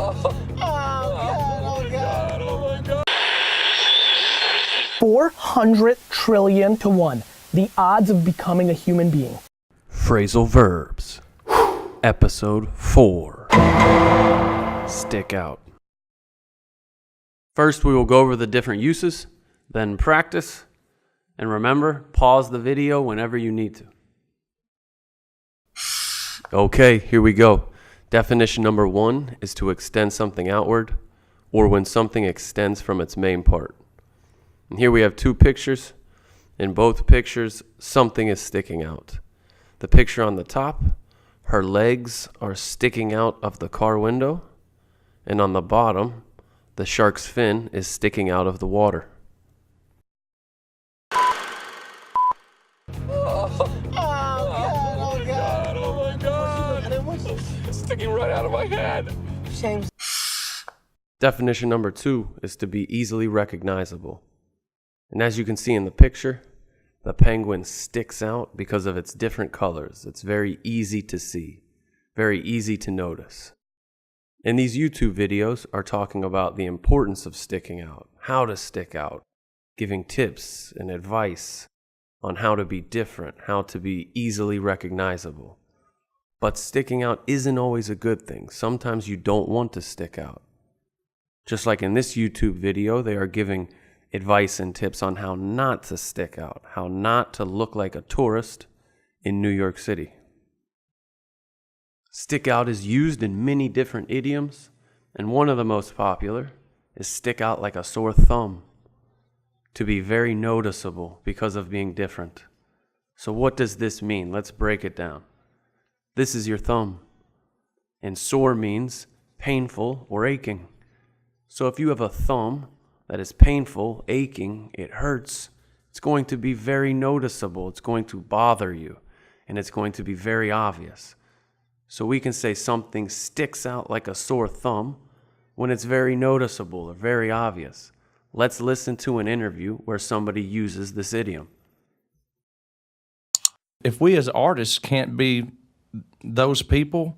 God. 400 trillion to 1. The odds of becoming a human being. Phrasal Verbs. Episode 4. Stick out. First, we will go over the different uses, then practice, and remember, pause the video whenever you need to. Okay, here we go. Definition number 1 is to extend something outward, or when something extends from its main part. And here we have two pictures. In both pictures, something is sticking out. The picture on the top, her legs are sticking out of the car window, and on the bottom, the shark's fin is sticking out of the water. It's sticking right out of my head. James. Definition number 2 is to be easily recognizable. And as you can see in the picture, the penguin sticks out because of its different colors. It's very easy to see, very easy to notice. And these YouTube videos are talking about the importance of sticking out, how to stick out, giving tips and advice on how to be different, how to be easily recognizable. But sticking out isn't always a good thing. Sometimes you don't want to stick out. Just like in this YouTube video, they are giving advice and tips on how not to stick out, how not to look like a tourist in New York City. Stick out is used in many different idioms, and one of the most popular is stick out like a sore thumb, to be very noticeable because of being different. So what does this mean? Let's break it down. This is your thumb, and sore means painful or aching. So if you have a thumb that is painful, aching, it hurts, it's going to be very noticeable, it's going to bother you, and it's going to be very obvious. So we can say something sticks out like a sore thumb when it's very noticeable or very obvious. Let's listen to an interview where somebody uses this idiom. If we as artists can't be those people,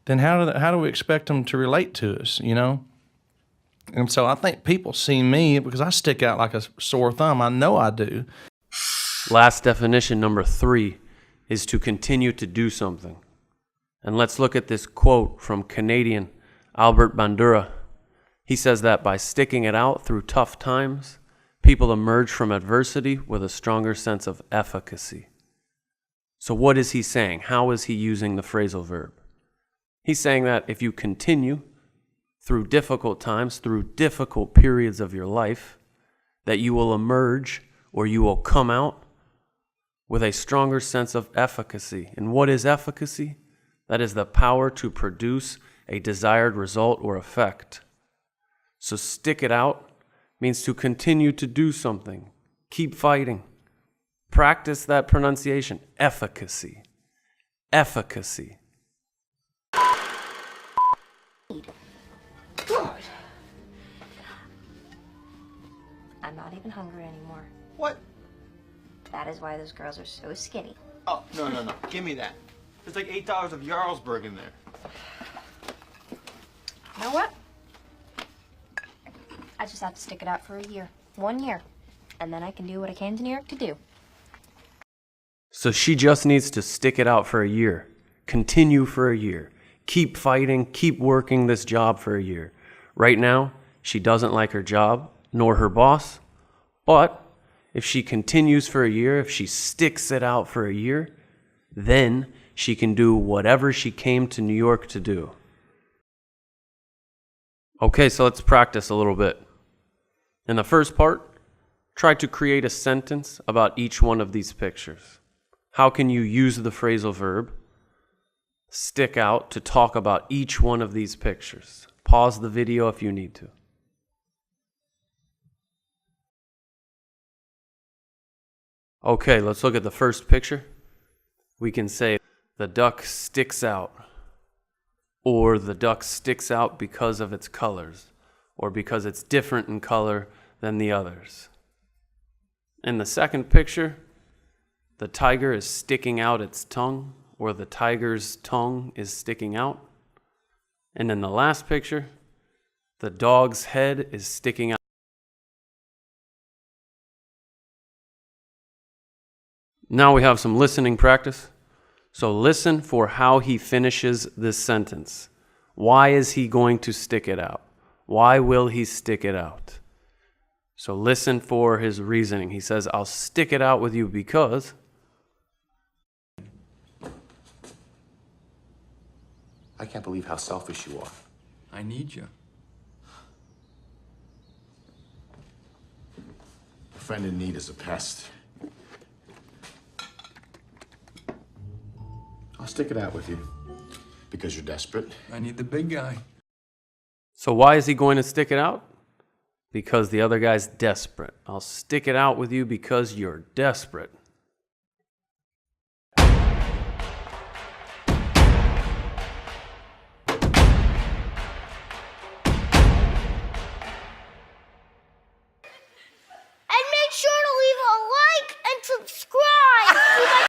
then how do we expect them to relate to us, you know? And so I think people see me because I stick out like a sore thumb. I know I do. Last definition, number 3, is to continue to do something. And let's look at this quote from Canadian Albert Bandura. He says that by sticking it out through tough times, people emerge from adversity with a stronger sense of efficacy. So what is he saying? How is he using the phrasal verb? He's saying that if you continue through difficult times, through difficult periods of your life, that you will emerge or you will come out with a stronger sense of efficacy. And what is efficacy? That is the power to produce a desired result or effect. So stick it out means to continue to do something. Keep fighting. Practice that pronunciation. Efficacy. Efficacy. God. I'm not even hungry anymore. What? That is why those girls are so skinny. Oh, no. Give me that. There's like $8 of Jarlsberg in there. You know what? I just have to stick it out for a year. 1 year. And then I can do what I came to New York to do. So she just needs to stick it out for a year. Continue for a year. Keep fighting. Keep working this job for a year. Right now, she doesn't like her job, nor her boss. But if she continues for a year, if she sticks it out for a year, then she can do whatever she came to New York to do. Okay, so let's practice a little bit. In the first part, try to create a sentence about each one of these pictures. How can you use the phrasal verb stick out to talk about each one of these pictures? Pause the video if you need to. Okay, let's look at the first picture. We can say the duck sticks out, or the duck sticks out because of its colors, or because it's different in color than the others. In the second picture, the tiger is sticking out its tongue, or the tiger's tongue is sticking out. And in the last picture, The dog's head is sticking out. Now we have some listening practice. So listen for how he finishes this sentence. Why is he going to stick it out? Why will he stick it out? So listen for his reasoning. He says, I'll stick it out with you because... I can't believe how selfish you are. I need you. A friend in need is a pest. I'll stick it out with you because you're desperate. I need the big guy. So why is he going to stick it out? Because the other guy's desperate. I'll stick it out with you because you're desperate.